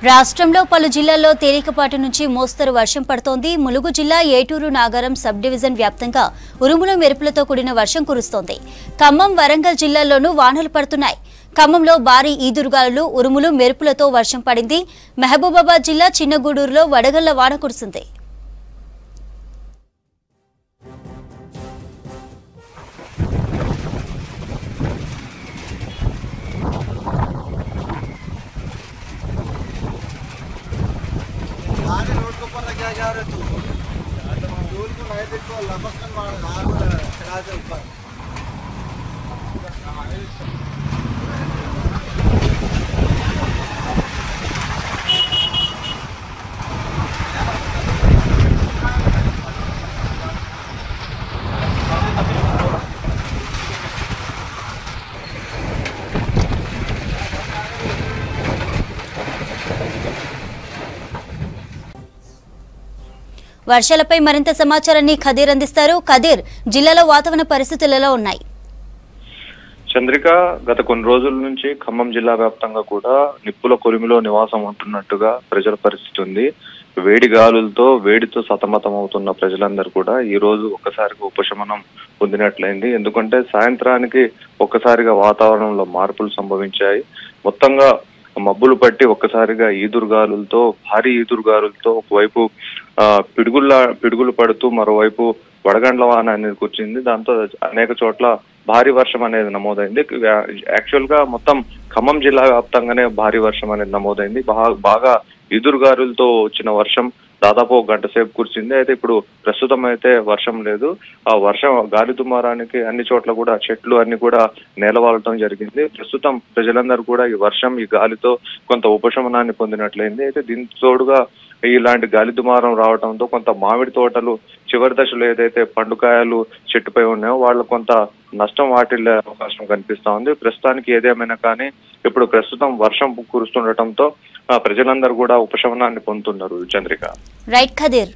రాష్ట్రంలో పలు జిల్లాల్లో తేలికపాటి నుంచి మోస్తరు వర్షం పడుతోంది. ములుగు జిల్లా ఏటూరు నాగారం సబ్ డివిజన్ వ్యాప్తంగా ఉరుములు మెరుపులతో కూడిన వర్షం కురుస్తోంది. ఖమ్మం, వరంగల్ జిల్లాల్లోనూ వానలు పడుతున్నాయి. ఖమ్మంలో భారీ ఈదురుగాలులు, ఉరుములు మెరుపులతో వర్షం పడింది. మహబూబాబాద్ జిల్లా చిన్నగూడూరులో వడగళ్ల వాన కురిసింది. रोड के ऊपर लगा जा रहे तू दूर को नहीं देखो लमकन मार नार चढ़ा दे ऊपर వర్షాలపై మరింత సమాచారాన్ని ఖదీర్ అందిస్తారు. ఖదీర్, జిల్లాలో వాతావరణ పరిస్థితులు ఎలా ఉన్నాయి? చంద్రిక, గత కొన్ని రోజుల నుంచి ఖమ్మం జిల్లా వ్యాప్తంగా కూడా నిప్పుల కొలిమిలో నివాసం ఉంటున్నట్టుగా ప్రజల పరిస్థితి ఉంది. వేడి గాలులతో వేడితో సతమతం అవుతున్న ప్రజలందరూ కూడా ఈ రోజు ఒక్కసారిగా ఉపశమనం పొందినట్లయింది. ఎందుకంటే సాయంత్రానికి ఒక్కసారిగా వాతావరణంలో మార్పులు సంభవించాయి. మొత్తంగా మబ్బులు పట్టి ఒక్కసారిగా ఈదురుగాలులతో, భారీ ఈదురుగాలులతో ఒకవైపు పిడుగులు పడుతూ మరోవైపు వడగండ్ల వాన అనేది కూర్చింది. దాంతో అనేక చోట్ల భారీ వర్షం అనేది నమోదైంది. యాక్చువల్ గా మొత్తం ఖమ్మం జిల్లా వ్యాప్తంగానే భారీ వర్షం అనేది నమోదైంది. బాగా ఈదురుగాలులతో వచ్చిన వర్షం దాదాపు ఒక గంట సేపు కురిసింది. అయితే ఇప్పుడు ప్రస్తుతం అయితే వర్షం లేదు. ఆ వర్షం గాలి దుమారానికి అన్ని చోట్ల కూడా చెట్లు అన్ని కూడా నేలవాలటం జరిగింది. ప్రస్తుతం ప్రజలందరూ కూడా ఈ వర్షం, ఈ గాలితో కొంత ఉపశమనాన్ని పొందినట్లయింది. అయితే దీనికి తోడుగా ఇలాంటి గాలి దుమారం రావడంతో కొంత మామిడి తోటలు చివరి దశలో ఏదైతే పండుకాయలు చెట్టుపై ఉన్నాయో వాళ్ళకు కొంత నష్టం వాటిల్లే అవకాశం కనిపిస్తా ఉంది. ప్రస్తుతానికి ఏదేమైనా కానీ ఇప్పుడు ప్రస్తుతం వర్షం కురుస్తుండటంతో ప్రజలందరూ కూడా ఉపశమనాన్ని పొందుతున్నారు. చంద్రిక, రైట్ ఖదీర్.